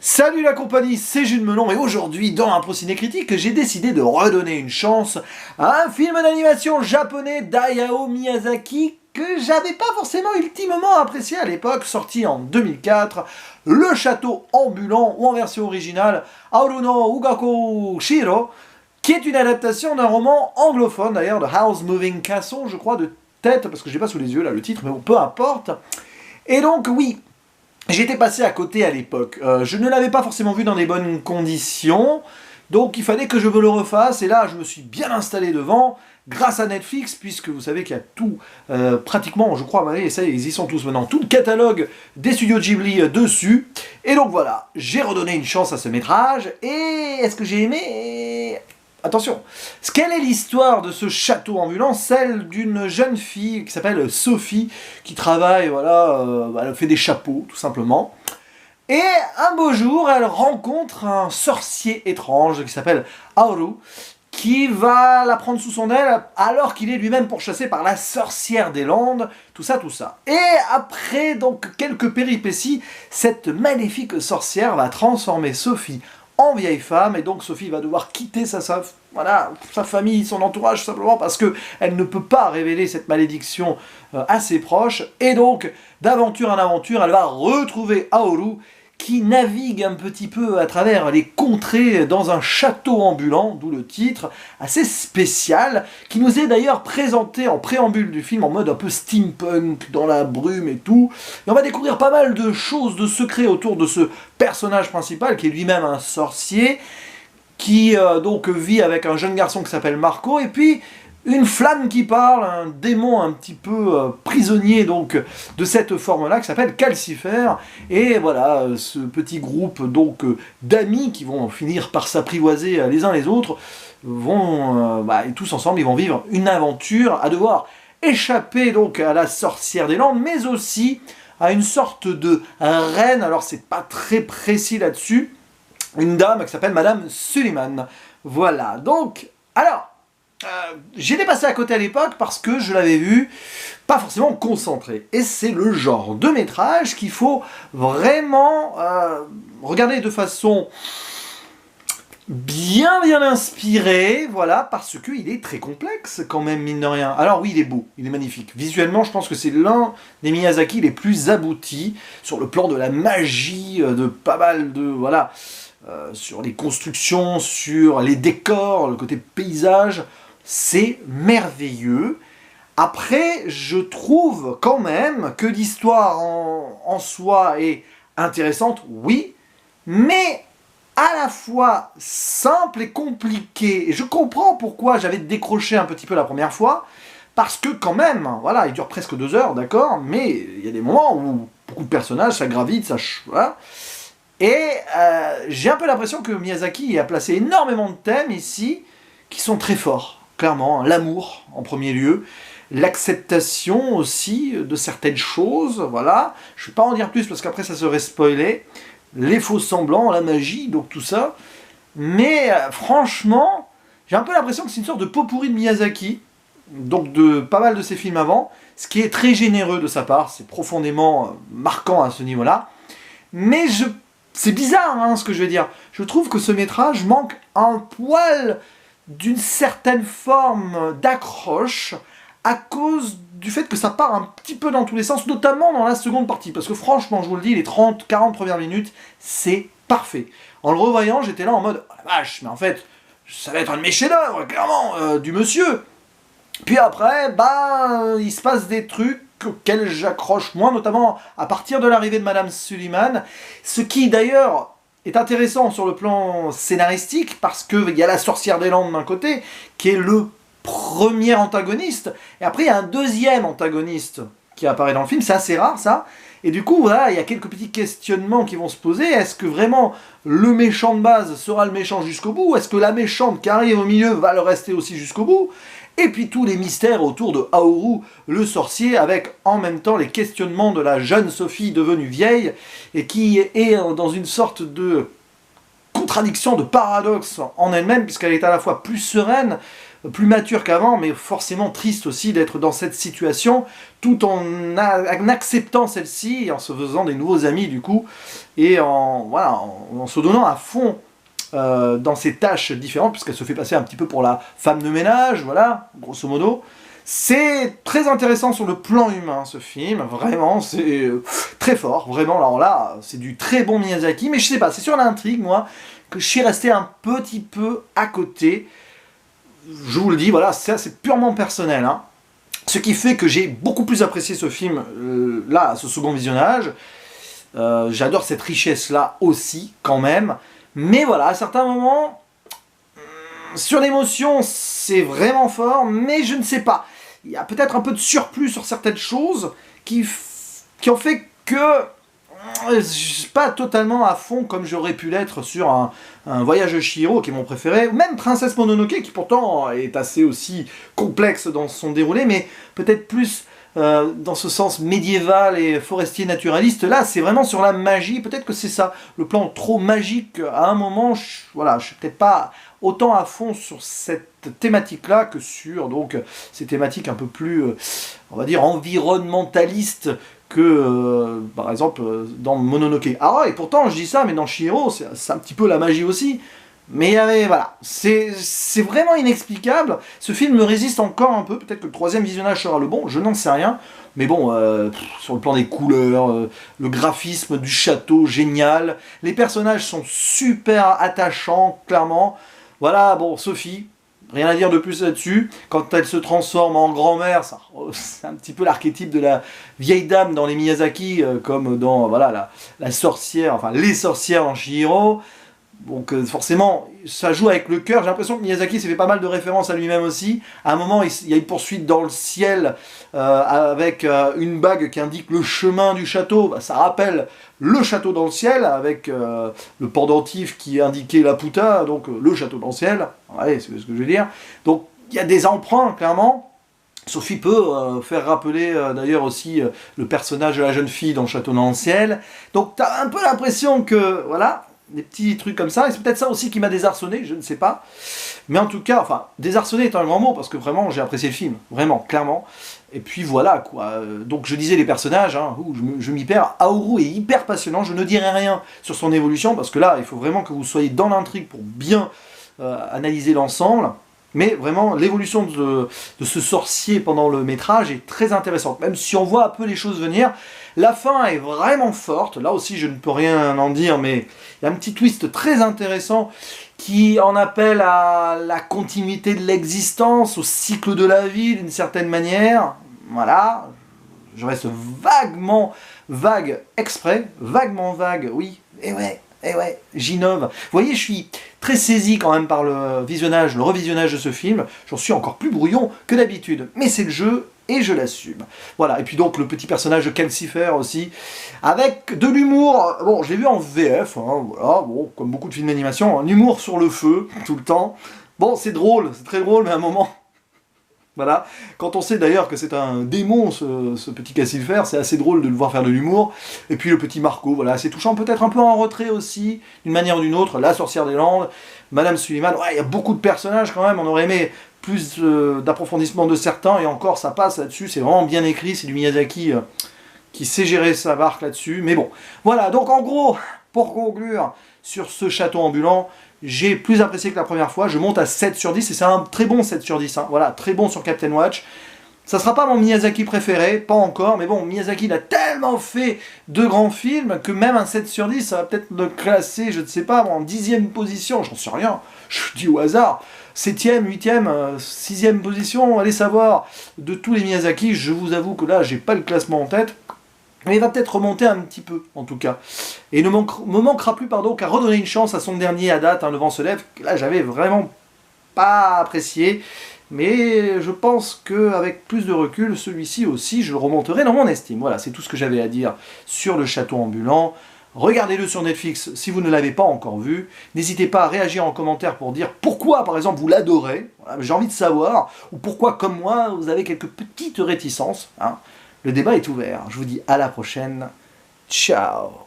Salut la compagnie, c'est Jules Melon et aujourd'hui dans Impro Ciné Critique, j'ai décidé de redonner une chance à un film d'animation japonais d'Hayao Miyazaki que j'avais pas forcément ultimement apprécié à l'époque, sorti en 2004, Le Château Ambulant ou en version originale Haru no Ugako Shiro, qui est une adaptation d'un roman anglophone d'ailleurs de House Moving Castle, je crois de tête, parce que j'ai pas sous les yeux là le titre, mais bon, peu importe. Et donc oui, j'étais passé à côté à l'époque. Je ne l'avais pas forcément vu dans des bonnes conditions, donc il fallait que je me le refasse, et là je me suis bien installé devant, grâce à Netflix, puisque vous savez qu'il y a tout, pratiquement, je crois, et ça ils y sont tous maintenant, tout le catalogue des studios Ghibli dessus, et donc voilà, j'ai redonné une chance à ce métrage, et est-ce que j'ai aimé? Attention, quelle est l'histoire de ce château ambulant? Celle d'une jeune fille qui s'appelle Sophie, qui travaille, voilà, elle fait des chapeaux, tout simplement. Et un beau jour, elle rencontre un sorcier étrange qui s'appelle Haru, qui va la prendre sous son aile alors qu'il est lui-même pourchassé par la sorcière des Landes, tout ça, tout ça. Et après donc quelques péripéties, cette maléfique sorcière va transformer Sophie en vieille femme, et donc Sophie va devoir quitter sa famille, son entourage, simplement parce qu'elle ne peut pas révéler cette malédiction à ses proches, et donc, d'aventure en aventure, elle va retrouver Haru, qui navigue un petit peu à travers les contrées dans un château ambulant, d'où le titre, assez spécial, qui nous est d'ailleurs présenté en préambule du film en mode un peu steampunk, dans la brume et tout. Et on va découvrir pas mal de choses, de secrets autour de ce personnage principal, qui est lui-même un sorcier, qui donc vit avec un jeune garçon qui s'appelle Marco, et puis une flamme qui parle, un démon un petit peu prisonnier donc de cette forme-là qui s'appelle Calcifer, et voilà, ce petit groupe donc d'amis qui vont finir par s'apprivoiser les uns les autres, vont tous ensemble ils vont vivre une aventure à devoir échapper donc à la sorcière des Landes, mais aussi à une sorte de reine, alors c'est pas très précis là-dessus, une dame qui s'appelle Madame Suliman. Voilà, donc, alors, j'étais passé à côté à l'époque parce que je l'avais vu pas forcément concentré. Et c'est le genre de métrage qu'il faut vraiment regarder de façon bien inspirée, voilà, parce qu'il est très complexe quand même, mine de rien. Alors oui, il est beau, il est magnifique. Visuellement, je pense que c'est l'un des Miyazaki les plus aboutis sur le plan de la magie, de pas mal de... voilà, sur les constructions, sur les décors, le côté paysage, c'est merveilleux. Après, je trouve quand même que l'histoire en soi est intéressante, oui, mais à la fois simple et compliquée. Et je comprends pourquoi j'avais décroché un petit peu la première fois, parce que quand même, voilà, il dure presque 2 heures, d'accord, mais il y a des moments où beaucoup de personnages, ça gravite, ça... voilà. Et j'ai un peu l'impression que Miyazaki a placé énormément de thèmes ici qui sont très forts, clairement. L'amour en premier lieu, l'acceptation aussi de certaines choses, voilà. Je ne vais pas en dire plus parce qu'après ça serait spoilé. Les faux semblants, la magie, donc tout ça. Mais franchement, j'ai un peu l'impression que c'est une sorte de pot pourri de Miyazaki, donc de pas mal de ses films avant, ce qui est très généreux de sa part, c'est profondément marquant à ce niveau-là. Mais c'est bizarre hein, ce que je vais dire. Je trouve que ce métrage manque un poil d'une certaine forme d'accroche à cause du fait que ça part un petit peu dans tous les sens, notamment dans la seconde partie. Parce que franchement, je vous le dis, les 30-40 premières minutes, c'est parfait. En le revoyant, j'étais là en mode, oh la vache, mais en fait, ça va être un de mes chefs-d'œuvre, clairement, du monsieur. Puis après, il se passe des trucs auxquels j'accroche moins, notamment à partir de l'arrivée de Madame Suliman, ce qui d'ailleurs est intéressant sur le plan scénaristique, parce qu'il y a la sorcière des Landes d'un côté, qui est le premier antagoniste, et après il y a un deuxième antagoniste qui apparaît dans le film, c'est assez rare ça, et du coup voilà, il y a quelques petits questionnements qui vont se poser. Est-ce que vraiment le méchant de base sera le méchant jusqu'au bout? Est-ce que la méchante qui arrive au milieu va le rester aussi jusqu'au bout? Et puis tous les mystères autour de Haru, le sorcier, avec en même temps les questionnements de la jeune Sophie devenue vieille, et qui est dans une sorte de contradiction, de paradoxe en elle-même, puisqu'elle est à la fois plus sereine, plus mature qu'avant, mais forcément triste aussi d'être dans cette situation, tout en acceptant celle-ci, et en se faisant des nouveaux amis du coup, et en se donnant à fond dans ses tâches différentes, puisqu'elle se fait passer un petit peu pour la femme de ménage, voilà, grosso modo. C'est très intéressant sur le plan humain, ce film, vraiment, c'est très fort, vraiment, alors là, c'est du très bon Miyazaki, mais je sais pas, c'est sur l'intrigue, moi, que je suis resté un petit peu à côté. Je vous le dis, voilà, ça c'est purement personnel, hein. Ce qui fait que j'ai beaucoup plus apprécié ce film, là, à ce second visionnage. J'adore cette richesse-là aussi, quand même. Mais voilà, à certains moments, sur l'émotion, c'est vraiment fort, mais je ne sais pas. Il y a peut-être un peu de surplus sur certaines choses qui ont fait que je suis pas totalement à fond comme j'aurais pu l'être sur un Voyage de Chihiro, qui est mon préféré, ou même Princesse Mononoke, qui pourtant est assez aussi complexe dans son déroulé, mais peut-être plus dans ce sens médiéval et forestier naturaliste. Là, c'est vraiment sur la magie, peut-être que c'est ça, le plan trop magique, à un moment, voilà, je suis peut-être pas autant à fond sur cette thématique-là que sur donc ces thématiques un peu plus, on va dire, environnementalistes que, par exemple, dans Mononoke. Ah ouais, et pourtant, je dis ça, mais dans Chihiro, c'est un petit peu la magie aussi. Mais voilà, c'est vraiment inexplicable. Ce film me résiste encore un peu. Peut-être que le troisième visionnage sera le bon, je n'en sais rien. Mais bon, sur le plan des couleurs, le graphisme du château, génial. Les personnages sont super attachants, clairement. Voilà, bon, Sophie, rien à dire de plus là-dessus. Quand elle se transforme en grand-mère, c'est un petit peu l'archétype de la vieille dame dans les Miyazaki, comme dans voilà, la sorcière, enfin les sorcières dans Chihiro. Donc forcément, ça joue avec le cœur. J'ai l'impression que Miyazaki s'est fait pas mal de références à lui-même aussi. À un moment, il y a une poursuite dans le ciel avec une bague qui indique le chemin du château. Bah, ça rappelle le château dans le ciel, avec le pendentif qui indiquait la Puta, donc le château dans le ciel. Ouais, c'est ce que je veux dire. Donc il y a des emprunts, clairement. Sophie peut faire rappeler d'ailleurs aussi le personnage de la jeune fille dans le château dans le ciel. Donc tu as un peu l'impression que, voilà, des petits trucs comme ça, et c'est peut-être ça aussi qui m'a désarçonné, je ne sais pas. Mais en tout cas, enfin, désarçonné est un grand mot, parce que vraiment, j'ai apprécié le film, vraiment, clairement. Et puis voilà, quoi. Donc je disais les personnages, hein, je m'y perds. Aoru est hyper passionnant, je ne dirai rien sur son évolution, parce que là, il faut vraiment que vous soyez dans l'intrigue pour bien analyser l'ensemble. Mais vraiment, l'évolution de ce sorcier pendant le métrage est très intéressante. Même si on voit un peu les choses venir, la fin est vraiment forte. Là aussi, je ne peux rien en dire, mais il y a un petit twist très intéressant qui en appelle à la continuité de l'existence, au cycle de la vie d'une certaine manière. Voilà, je reste vague exprès, vaguement vague, oui, et ouais, j'innove. Vous voyez, je suis très saisi quand même par le revisionnage de ce film. J'en suis encore plus brouillon que d'habitude. Mais c'est le jeu, et je l'assume. Voilà, et puis donc le petit personnage de Calcifer aussi, avec de l'humour. Bon, je l'ai vu en VF, hein, voilà, bon, comme beaucoup de films d'animation, un humour sur le feu, tout le temps. Bon, c'est drôle, c'est très drôle, mais à un moment... Voilà, quand on sait d'ailleurs que c'est un démon, ce petit Calcifer, c'est assez drôle de le voir faire de l'humour. Et puis le petit Marco, voilà, c'est touchant, peut-être un peu en retrait aussi, d'une manière ou d'une autre, la sorcière des Landes, Madame Suleiman, ouais, il y a beaucoup de personnages quand même, on aurait aimé plus d'approfondissement de certains, et encore ça passe là-dessus, c'est vraiment bien écrit, c'est du Miyazaki qui sait gérer sa barque là-dessus, mais bon. Voilà, donc en gros, pour conclure, sur ce château ambulant, j'ai plus apprécié que la première fois, je monte à 7 sur 10, et c'est un très bon 7 sur 10, hein. Voilà, très bon sur Captain Watch. Ça sera pas mon Miyazaki préféré, pas encore, mais bon, Miyazaki il a tellement fait de grands films que même un 7 sur 10, ça va peut-être le classer, je ne sais pas, en 10e position, j'en sais rien, je dis au hasard, 7e, 8e, 6e position, allez savoir, de tous les Miyazaki, je vous avoue que là, j'ai pas le classement en tête, mais il va peut-être remonter un petit peu, en tout cas. Et ne me manquera plus, pardon, qu'à redonner une chance à son dernier à date, hein, Le Vent se lève, que là, j'avais vraiment pas apprécié. Mais je pense qu'avec plus de recul, celui-ci aussi, je le remonterai dans mon estime. Voilà, c'est tout ce que j'avais à dire sur le château ambulant. Regardez-le sur Netflix si vous ne l'avez pas encore vu. N'hésitez pas à réagir en commentaire pour dire pourquoi, par exemple, vous l'adorez. Voilà, j'ai envie de savoir. Ou pourquoi, comme moi, vous avez quelques petites réticences. Hein. Le débat est ouvert. Je vous dis à la prochaine. Ciao.